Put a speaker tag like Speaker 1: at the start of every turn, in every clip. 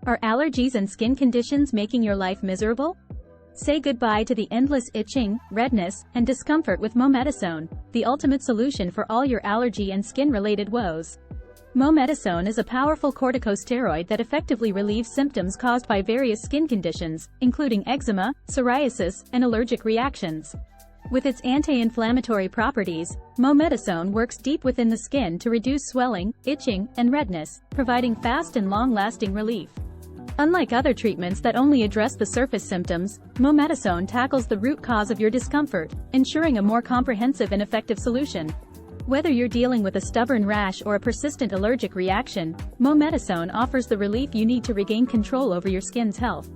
Speaker 1: Are allergies and skin conditions making your life miserable? Say goodbye to the endless itching, redness, and discomfort with Mometasone, the ultimate solution for all your allergy and skin-related woes. Mometasone is a powerful corticosteroid that effectively relieves symptoms caused by various skin conditions, including eczema, psoriasis, and allergic reactions. With its anti-inflammatory properties, Mometasone works deep within the skin to reduce swelling, itching, and redness, providing fast and long-lasting relief. Unlike other treatments that only address the surface symptoms, Mometasone tackles the root cause of your discomfort, ensuring a more comprehensive and effective solution. Whether you're dealing with a stubborn rash or a persistent allergic reaction, Mometasone offers the relief you need to regain control over your skin's health.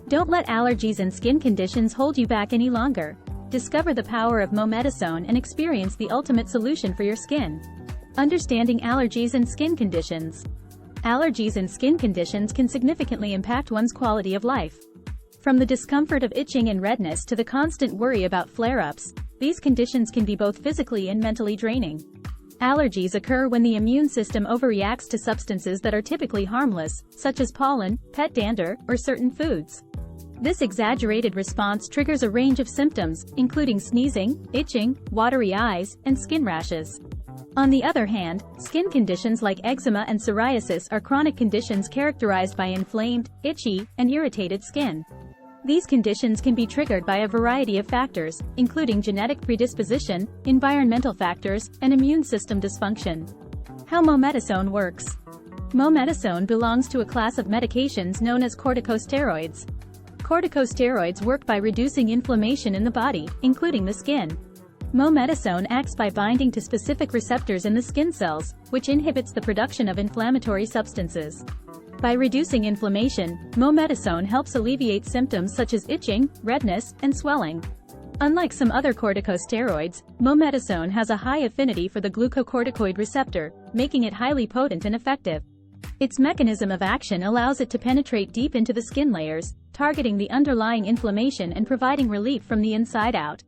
Speaker 1: Don't let allergies and skin conditions hold you back any longer. Discover the power of Mometasone and experience the ultimate solution for your skin. Understanding allergies and skin conditions. Allergies and skin conditions can significantly impact one's quality of life. From the discomfort of itching and redness to the constant worry about flare-ups, these conditions can be both physically and mentally draining. Allergies occur when the immune system overreacts to substances that are typically harmless, such as pollen, pet dander, or certain foods. This exaggerated response triggers a range of symptoms, including sneezing, itching, watery eyes, and skin rashes. On the other hand, skin conditions like eczema and psoriasis are chronic conditions characterized by inflamed, itchy, and irritated skin. These conditions can be triggered by a variety of factors, including genetic predisposition, environmental factors, and immune system dysfunction. How Mometasone works. Mometasone belongs to a class of medications known as corticosteroids. Corticosteroids work by reducing inflammation in the body, including the skin. Mometasone acts by binding to specific receptors in the skin cells, which inhibits the production of inflammatory substances. By reducing inflammation, Mometasone helps alleviate symptoms such as itching, redness, and swelling. Unlike some other corticosteroids, Mometasone has a high affinity for the glucocorticoid receptor, making it highly potent and effective. Its mechanism of action allows it to penetrate deep into the skin layers, targeting the underlying inflammation and providing relief from the inside out.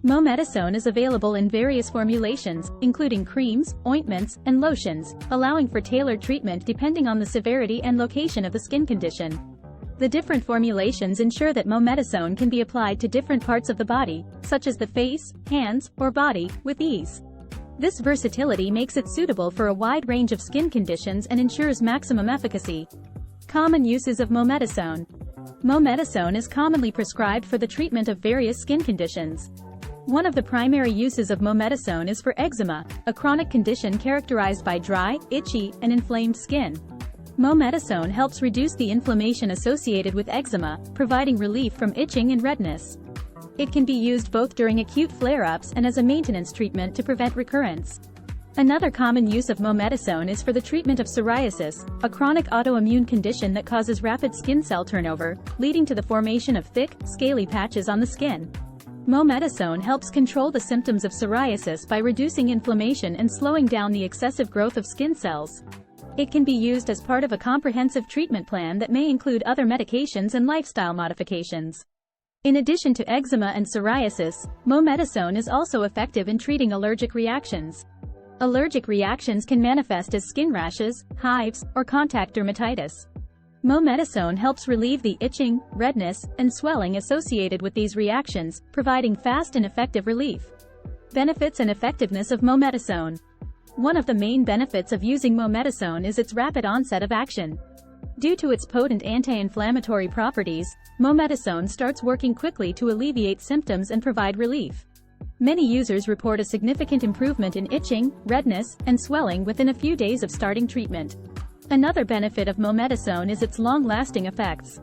Speaker 1: Mometasone is available in various formulations, including creams, ointments, and lotions, allowing for tailored treatment depending on the severity and location of the skin condition. The different formulations ensure that Mometasone can be applied to different parts of the body, such as the face, hands, or body, with ease. This versatility makes it suitable for a wide range of skin conditions and ensures maximum efficacy. Common uses of Mometasone. Mometasone is commonly prescribed for the treatment of various skin conditions. One of the primary uses of Mometasone is for eczema, a chronic condition characterized by dry, itchy, and inflamed skin. Mometasone helps reduce the inflammation associated with eczema, providing relief from itching and redness. It can be used both during acute flare-ups and as a maintenance treatment to prevent recurrence. Another common use of Mometasone is for the treatment of psoriasis, a chronic autoimmune condition that causes rapid skin cell turnover, leading to the formation of thick, scaly patches on the skin. Mometasone helps control the symptoms of psoriasis by reducing inflammation and slowing down the excessive growth of skin cells. It can be used as part of a comprehensive treatment plan that may include other medications and lifestyle modifications. In addition to eczema and psoriasis, Mometasone is also effective in treating allergic reactions. Allergic reactions can manifest as skin rashes, hives, or contact dermatitis. Mometasone helps relieve the itching, redness, and swelling associated with these reactions, providing fast and effective relief. Benefits and effectiveness of Mometasone. One of the main benefits of using Mometasone is its rapid onset of action. Due to its potent anti-inflammatory properties, Mometasone starts working quickly to alleviate symptoms and provide relief. Many users report a significant improvement in itching, redness, and swelling within a few days of starting treatment. Another benefit of Mometasone is its long-lasting effects.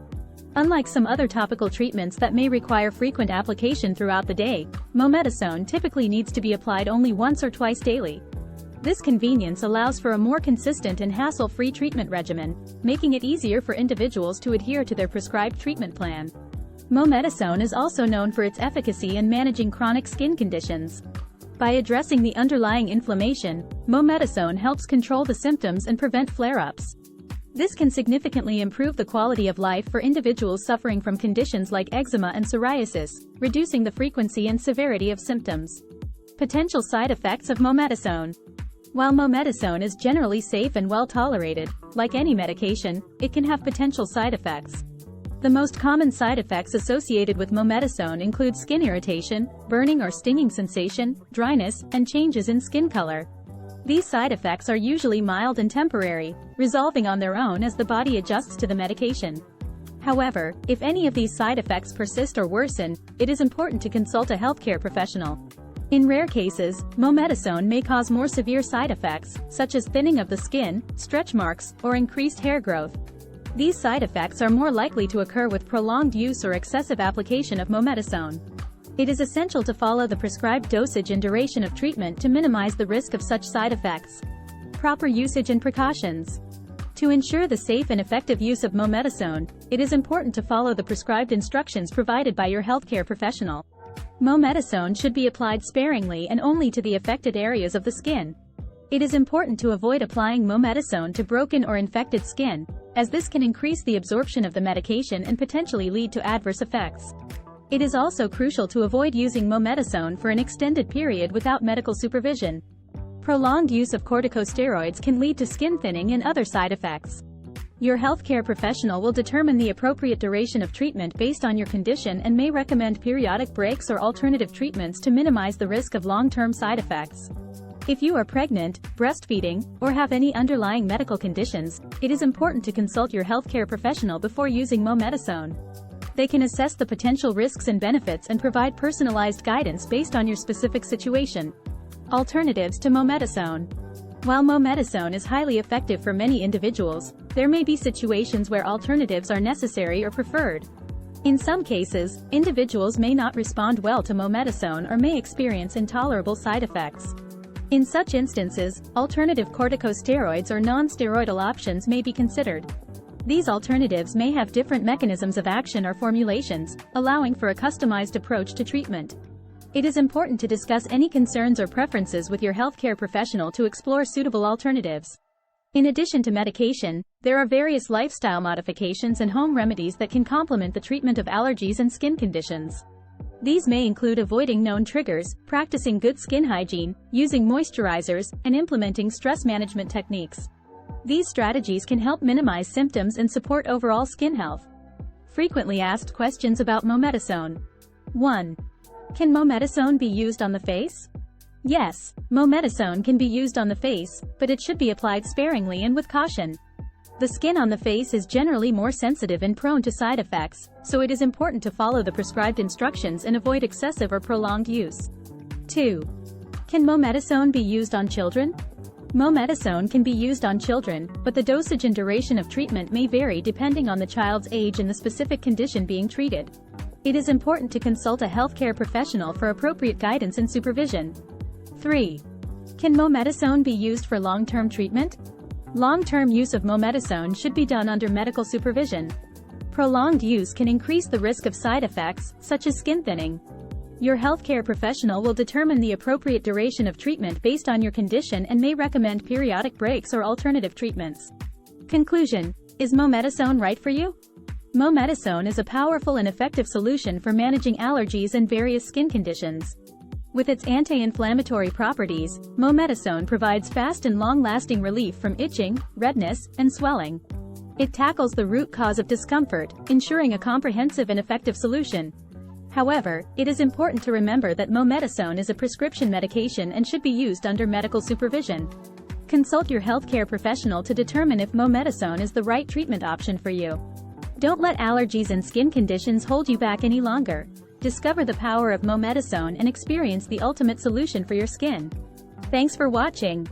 Speaker 1: Unlike some other topical treatments that may require frequent application throughout the day, Mometasone typically needs to be applied only once or twice daily. This convenience allows for a more consistent and hassle-free treatment regimen, making it easier for individuals to adhere to their prescribed treatment plan. Mometasone is also known for its efficacy in managing chronic skin conditions. By addressing the underlying inflammation, Mometasone helps control the symptoms and prevent flare-ups. This can significantly improve the quality of life for individuals suffering from conditions like eczema and psoriasis, reducing the frequency and severity of symptoms. Potential side effects of Mometasone. While mometasone is generally safe and well tolerated, like any medication, it can have potential side effects. The most common side effects associated with mometasone include skin irritation, burning or stinging sensation, dryness, and changes in skin color. These side effects are usually mild and temporary, resolving on their own as the body adjusts to the medication. However, if any of these side effects persist or worsen, it is important to consult a healthcare professional. In rare cases, mometasone may cause more severe side effects, such as thinning of the skin, stretch marks, or increased hair growth. These side effects are more likely to occur with prolonged use or excessive application of mometasone. It is essential to follow the prescribed dosage and duration of treatment to minimize the risk of such side effects. Proper usage and precautions. To ensure the safe and effective use of mometasone, it is important to follow the prescribed instructions provided by your healthcare professional. Mometasone should be applied sparingly and only to the affected areas of the skin. It is important to avoid applying mometasone to broken or infected skin, as this can increase the absorption of the medication and potentially lead to adverse effects. It is also crucial to avoid using mometasone for an extended period without medical supervision. Prolonged use of corticosteroids can lead to skin thinning and other side effects. Your healthcare professional will determine the appropriate duration of treatment based on your condition and may recommend periodic breaks or alternative treatments to minimize the risk of long-term side effects. If you are pregnant, breastfeeding, or have any underlying medical conditions, it is important to consult your healthcare professional before using mometasone. They can assess the potential risks and benefits and provide personalized guidance based on your specific situation. Alternatives to mometasone. While mometasone is highly effective for many individuals, there may be situations where alternatives are necessary or preferred. In some cases, individuals may not respond well to mometasone or may experience intolerable side effects. In such instances, alternative corticosteroids or non-steroidal options may be considered. These alternatives may have different mechanisms of action or formulations, allowing for a customized approach to treatment. It is important to discuss any concerns or preferences with your healthcare professional to explore suitable alternatives. In addition to medication, there are various lifestyle modifications and home remedies that can complement the treatment of allergies and skin conditions. These may include avoiding known triggers, practicing good skin hygiene, using moisturizers, and implementing stress management techniques. These strategies can help minimize symptoms and support overall skin health. Frequently asked questions about mometasone. 1. Can mometasone be used on the face? Yes, mometasone can be used on the face, but it should be applied sparingly and with caution. The skin on the face is generally more sensitive and prone to side effects, so it is important to follow the prescribed instructions and avoid excessive or prolonged use. 2. Can mometasone be used on children? Mometasone can be used on children, but the dosage and duration of treatment may vary depending on the child's age and the specific condition being treated. It is important to consult a healthcare professional for appropriate guidance and supervision. 3. Can mometasone be used for long-term treatment? Long-term use of mometasone should be done under medical supervision. Prolonged use can increase the risk of side effects, such as skin thinning. Your healthcare professional will determine the appropriate duration of treatment based on your condition and may recommend periodic breaks or alternative treatments. Conclusion: is mometasone right for you? Mometasone is a powerful and effective solution for managing allergies and various skin conditions. With its anti-inflammatory properties, mometasone provides fast and long-lasting relief from itching, redness, and swelling. It tackles the root cause of discomfort, ensuring a comprehensive and effective solution. However, it is important to remember that mometasone is a prescription medication and should be used under medical supervision. Consult your healthcare professional to determine if mometasone is the right treatment option for you. Don't let allergies and skin conditions hold you back any longer. Discover the power of mometasone and experience the ultimate solution for your skin. Thanks for watching.